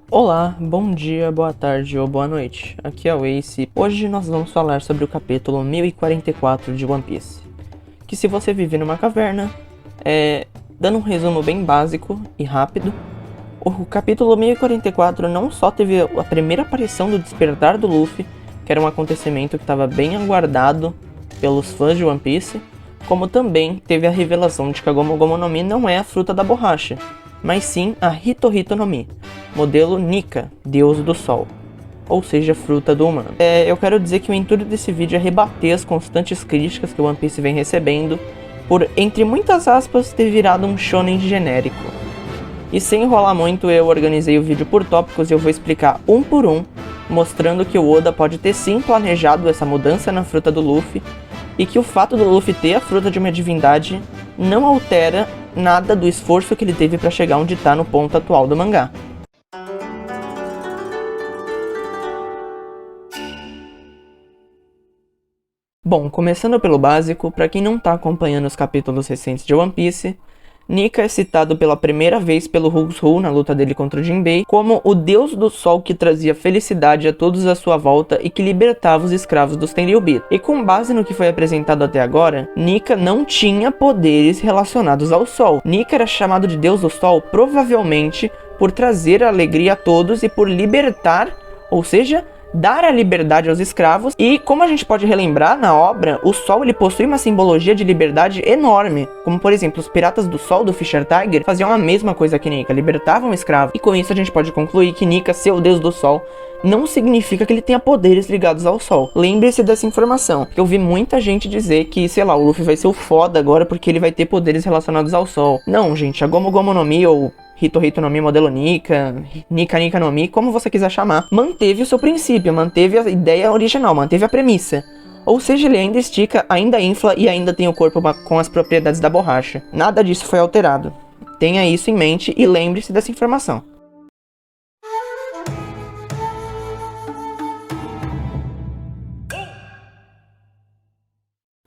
Olá, bom dia, boa tarde ou boa noite. Aqui é o Ace. Hoje nós vamos falar sobre o capítulo 1044 de One Piece. Que se você vive numa caverna, dando um resumo bem básico e rápido, o capítulo 1044 não só teve a primeira aparição do despertar do Luffy, que era um acontecimento que estava bem aguardado pelos fãs de One Piece, como também teve a revelação de que a Gomu Gomu no Mi não é a fruta da borracha, mas sim a Hito Hito no Mi, modelo Nika, deus do sol, ou seja, fruta do humano. Eu quero dizer que o intuito desse vídeo é rebater as constantes críticas que o One Piece vem recebendo por, entre muitas aspas, ter virado um shonen genérico. E sem enrolar muito, eu organizei o vídeo por tópicos e eu vou explicar um por um, mostrando que o Oda pode ter sim planejado essa mudança na fruta do Luffy, e que o fato do Luffy ter a fruta de uma divindade não altera nada do esforço que ele teve para chegar onde está no ponto atual do mangá. Bom, começando pelo básico, para quem não está acompanhando os capítulos recentes de One Piece, Nika é citado pela primeira vez pelo Hugsu na luta dele contra o Jinbei como o deus do sol que trazia felicidade a todos à sua volta e que libertava os escravos dos Tenryubito. E com base no que foi apresentado até agora, Nika não tinha poderes relacionados ao sol. Nika era chamado de deus do sol provavelmente por trazer alegria a todos e por libertar, ou seja, dar a liberdade aos escravos. E como a gente pode relembrar na obra, o sol ele possui uma simbologia de liberdade enorme, como por exemplo os piratas do sol do Fisher Tiger faziam a mesma coisa que Nika, libertavam o escravo. E com isso a gente pode concluir que Nika ser o deus do sol não significa que ele tenha poderes ligados ao sol. Lembre-se dessa informação, porque eu vi muita gente dizer que, sei lá, o Luffy vai ser o foda agora porque ele vai ter poderes relacionados ao sol. Não, gente, a Gomu Gomu no Mi ou Hito Hito no Mi modelo Nika, Nika Nika no Mi, como você quiser chamar, manteve o seu princípio, manteve a ideia original, manteve a premissa. Ou seja, ele ainda estica, ainda infla e ainda tem o corpo com as propriedades da borracha. Nada disso foi alterado. Tenha isso em mente e lembre-se dessa informação.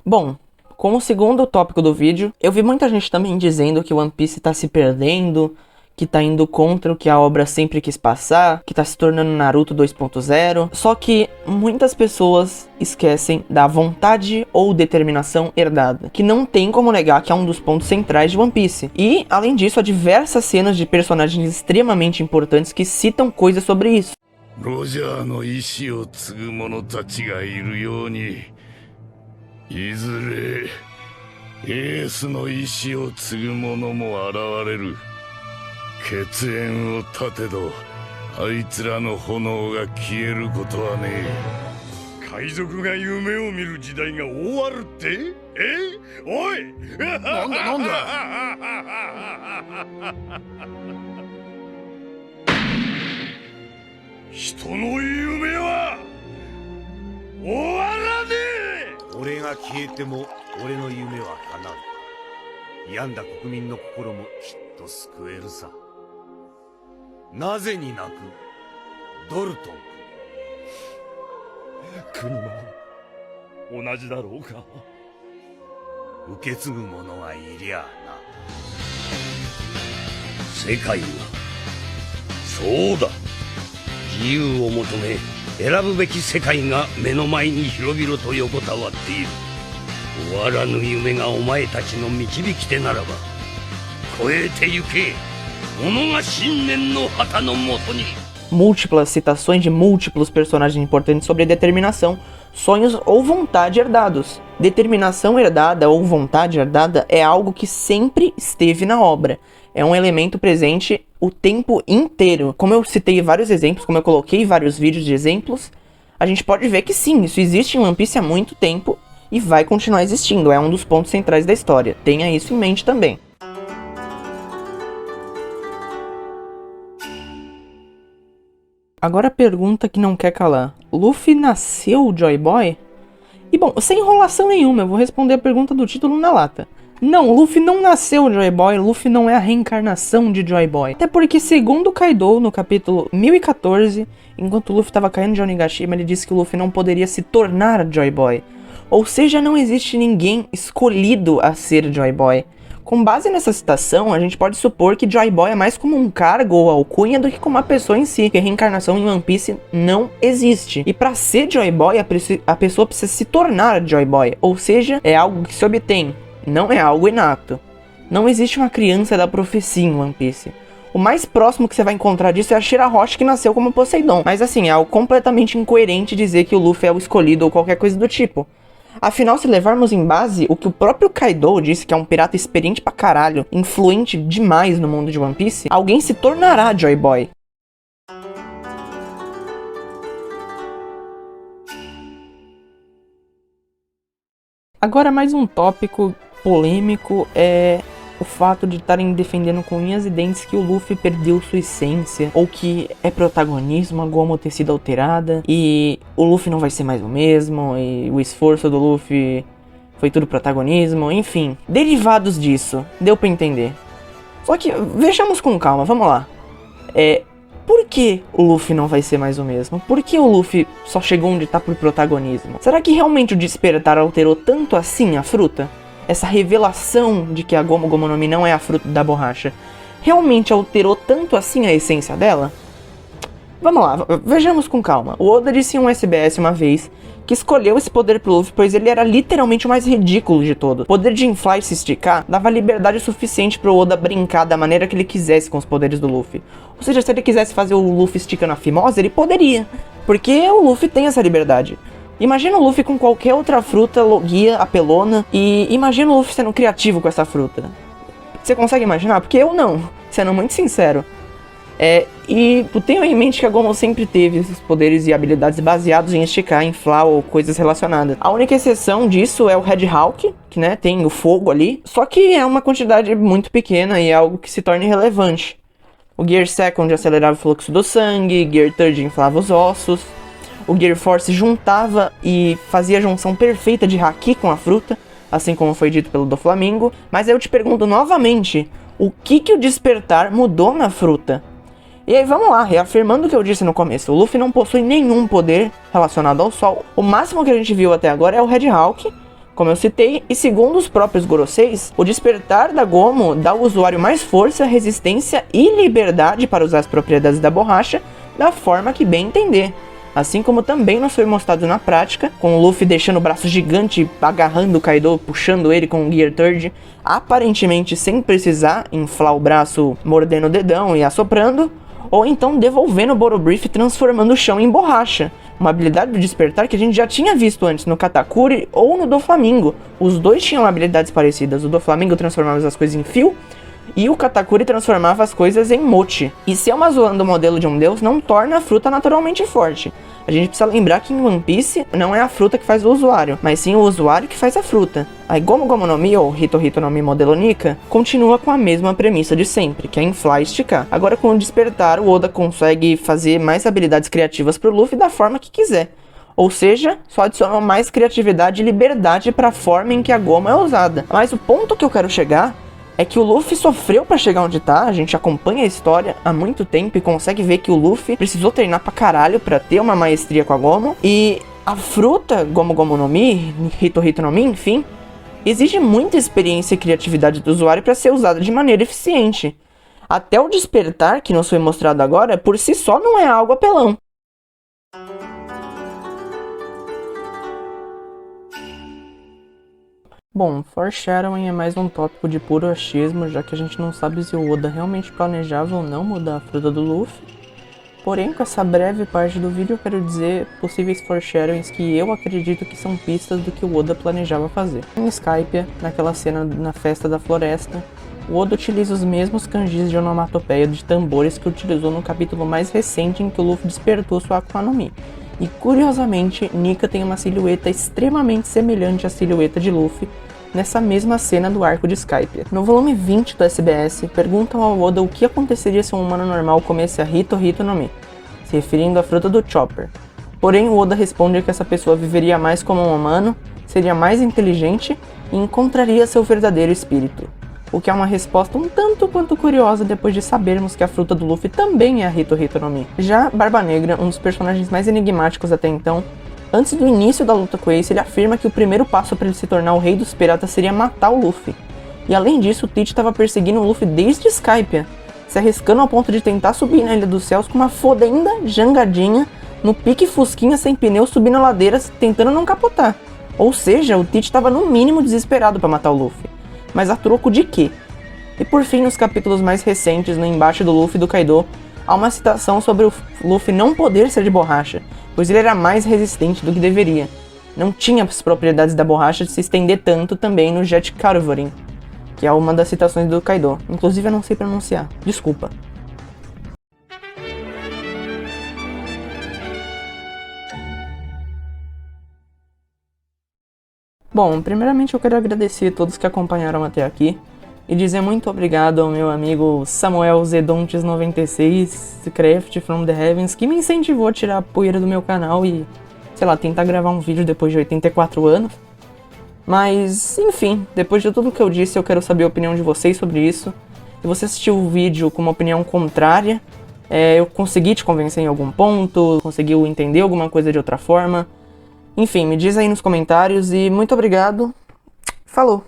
Bom, com o segundo tópico do vídeo, eu vi muita gente também dizendo que One Piece tá se perdendo, que tá indo contra o que a obra sempre quis passar, que tá se tornando Naruto 2.0, só que muitas pessoas esquecem da vontade ou determinação herdada, que não tem como negar que é um dos pontos centrais de One Piece. E, além disso, há diversas cenas de personagens extremamente importantes que citam coisas sobre isso. Roger no ishi o tsugu mono tachi ga iru you ni, izure Ace no ishi o tsugu mono mo arawareru. 血縁を断てどあいつらの炎が消えることはねえ。海賊が夢を見る時代が終わるって？おいなんだ人の夢は終わらねえ。俺が消えても俺の夢は叶う。病んだ国民の心もきっと救えるさ。なぜに泣くドルトン君も同じだろうか。受け継ぐ者がいりゃあな。世界はそうだ、自由を求め選ぶべき世界が目の前に広々と横たわっている。終わらぬ夢がお前たちの導き手ならば超えてゆけ。Múltiplas citações de múltiplos personagens importantes sobre determinação, sonhos ou vontade herdados. Determinação herdada ou vontade herdada é algo que sempre esteve na obra. É um elemento presente o tempo inteiro. Como eu citei vários exemplos, como eu coloquei vários vídeos de exemplos, a gente pode ver que sim, isso existe em One Piece há muito tempo e vai continuar existindo. É um dos pontos centrais da história. Tenha isso em mente também. Agora a pergunta que não quer calar. Luffy nasceu Joy Boy? E bom, sem enrolação nenhuma, eu vou responder a pergunta do título na lata. Não, Luffy não nasceu Joy Boy, Luffy não é a reencarnação de Joy Boy. Até porque, segundo Kaido, no capítulo 1014, enquanto Luffy estava caindo de Onigashima, ele disse que o Luffy não poderia se tornar Joy Boy. Ou seja, não existe ninguém escolhido a ser Joy Boy. Com base nessa citação, a gente pode supor que Joy Boy é mais como um cargo ou alcunha do que como uma pessoa em si, que a reencarnação em One Piece não existe. E para ser Joy Boy, a pessoa precisa se tornar Joy Boy, ou seja, é algo que se obtém, não é algo inato. Não existe uma criança da profecia em One Piece. O mais próximo que você vai encontrar disso é a Shirahoshi, que nasceu como Poseidon. Mas assim, é algo completamente incoerente dizer que o Luffy é o escolhido ou qualquer coisa do tipo. Afinal, se levarmos em base o que o próprio Kaido disse, que é um pirata experiente pra caralho, influente demais no mundo de One Piece, alguém se tornará Joy Boy. Agora, mais um tópico polêmico é o fato de estarem defendendo com unhas e dentes que o Luffy perdeu sua essência, ou que é protagonismo, a Gomu ter sido alterada, e o Luffy não vai ser mais o mesmo, e o esforço do Luffy foi tudo protagonismo, enfim. Derivados disso, deu pra entender. Só que, vejamos com calma, vamos lá. Por que o Luffy não vai ser mais o mesmo? Por que o Luffy só chegou onde tá por protagonismo? Será que realmente o despertar alterou tanto assim a fruta? Essa revelação de que a Gomu Gomu no Mi não é a fruta da borracha realmente alterou tanto assim a essência dela? Vamos lá, vejamos com calma. O Oda disse em um SBS uma vez que escolheu esse poder pro Luffy pois ele era literalmente o mais ridículo de todos. O poder de inflar e se esticar dava liberdade suficiente pro Oda brincar da maneira que ele quisesse com os poderes do Luffy. Ou seja, se ele quisesse fazer o Luffy esticando a fimose, ele poderia, porque o Luffy tem essa liberdade. Imagina o Luffy com qualquer outra fruta, logia, apelona, e imagina o Luffy sendo criativo com essa fruta. Você consegue imaginar? Porque eu não, sendo muito sincero. E tenho em mente que a Gomu sempre teve esses poderes e habilidades baseados em esticar, inflar ou coisas relacionadas. A única exceção disso é o Red Hawk, que né, tem o fogo ali, só que é uma quantidade muito pequena e é algo que se torna irrelevante. O Gear Second acelerava o fluxo do sangue, Gear Third inflava os ossos, o Gear Force juntava e fazia a junção perfeita de Haki com a fruta, assim como foi dito pelo Doflamingo. Mas aí eu te pergunto novamente, o que o despertar mudou na fruta? E aí vamos lá, reafirmando o que eu disse no começo, o Luffy não possui nenhum poder relacionado ao sol. O máximo que a gente viu até agora é o Red Hawk, como eu citei, e segundo os próprios Goroseis, o despertar da Gomu dá ao usuário mais força, resistência e liberdade para usar as propriedades da borracha da forma que bem entender. Assim como também nos foi mostrado na prática, com o Luffy deixando o braço gigante, agarrando o Kaido, puxando ele com o Gear Third, aparentemente sem precisar inflar o braço, mordendo o dedão e assoprando, ou então devolvendo o Borobrief e transformando o chão em borracha. Uma habilidade do despertar que a gente já tinha visto antes no Katakuri ou no Doflamingo. Os dois tinham habilidades parecidas, o Doflamingo transformava as coisas em fio, e o Katakuri transformava as coisas em mochi. E ser uma zoando o modelo de um deus não torna a fruta naturalmente forte. A gente precisa lembrar que em One Piece não é a fruta que faz o usuário, mas sim o usuário que faz a fruta. A Gomu Gomu no Mi, ou Hito Hito no Mi modelo Nika, continua com a mesma premissa de sempre, que é inflar e esticar. Agora com o despertar, o Oda consegue fazer mais habilidades criativas pro Luffy da forma que quiser. Ou seja, só adicionou mais criatividade e liberdade para a forma em que a Gomu é usada. Mas o ponto que eu quero chegar é que o Luffy sofreu pra chegar onde tá, a gente acompanha a história há muito tempo e consegue ver que o Luffy precisou treinar pra caralho pra ter uma maestria com a Gomu. E a fruta Gomu Gomu no Mi, Hito Hito no Mi, enfim, exige muita experiência e criatividade do usuário pra ser usada de maneira eficiente. Até o despertar, que nos foi mostrado agora, por si só não é algo apelão. Bom, foreshadowing é mais um tópico de puro achismo, já que a gente não sabe se o Oda realmente planejava ou não mudar a fruta do Luffy. Porém, com essa breve parte do vídeo eu quero dizer possíveis foreshadowings que eu acredito que são pistas do que o Oda planejava fazer. Em Skypiea, naquela cena na festa da floresta, o Oda utiliza os mesmos kanjis de onomatopeia de tambores que utilizou no capítulo mais recente em que o Luffy despertou sua Akuma no Mi. E curiosamente, Nika tem uma silhueta extremamente semelhante à silhueta de Luffy nessa mesma cena do arco de Skypiea. No volume 20 do SBS, perguntam ao Oda o que aconteceria se um humano normal comesse a Hito Hito no Mi, se referindo à fruta do Chopper. Porém, o Oda responde que essa pessoa viveria mais como um humano, seria mais inteligente e encontraria seu verdadeiro espírito. O que é uma resposta um tanto quanto curiosa depois de sabermos que a fruta do Luffy também é a Hito Hito no Mi. Já Barba Negra, um dos personagens mais enigmáticos até então, antes do início da luta com Ace, ele afirma que o primeiro passo para ele se tornar o rei dos piratas seria matar o Luffy. E além disso, o Teach estava perseguindo o Luffy desde Skypiea, se arriscando ao ponto de tentar subir na Ilha dos Céus com uma fodenda jangadinha no pique fusquinha sem pneu subindo ladeiras tentando não capotar. Ou seja, o Teach estava no mínimo desesperado para matar o Luffy. Mas a troco de quê? E por fim, nos capítulos mais recentes, no embate do Luffy e do Kaido, há uma citação sobre o Luffy não poder ser de borracha, pois ele era mais resistente do que deveria. Não tinha as propriedades da borracha de se estender tanto também no Jet Carverin, que é uma das citações do Kaido. Inclusive eu não sei pronunciar, desculpa. Bom, primeiramente eu quero agradecer a todos que acompanharam até aqui e dizer muito obrigado ao meu amigo Samuel Zedontes96, Craft from the Heavens, que me incentivou a tirar a poeira do meu canal e, sei lá, tentar gravar um vídeo depois de 84 anos. Mas, enfim, depois de tudo que eu disse, eu quero saber a opinião de vocês sobre isso. Se você assistiu o vídeo com uma opinião contrária, eu consegui te convencer em algum ponto, conseguiu entender alguma coisa de outra forma. Enfim, me diz aí nos comentários e muito obrigado. Falou!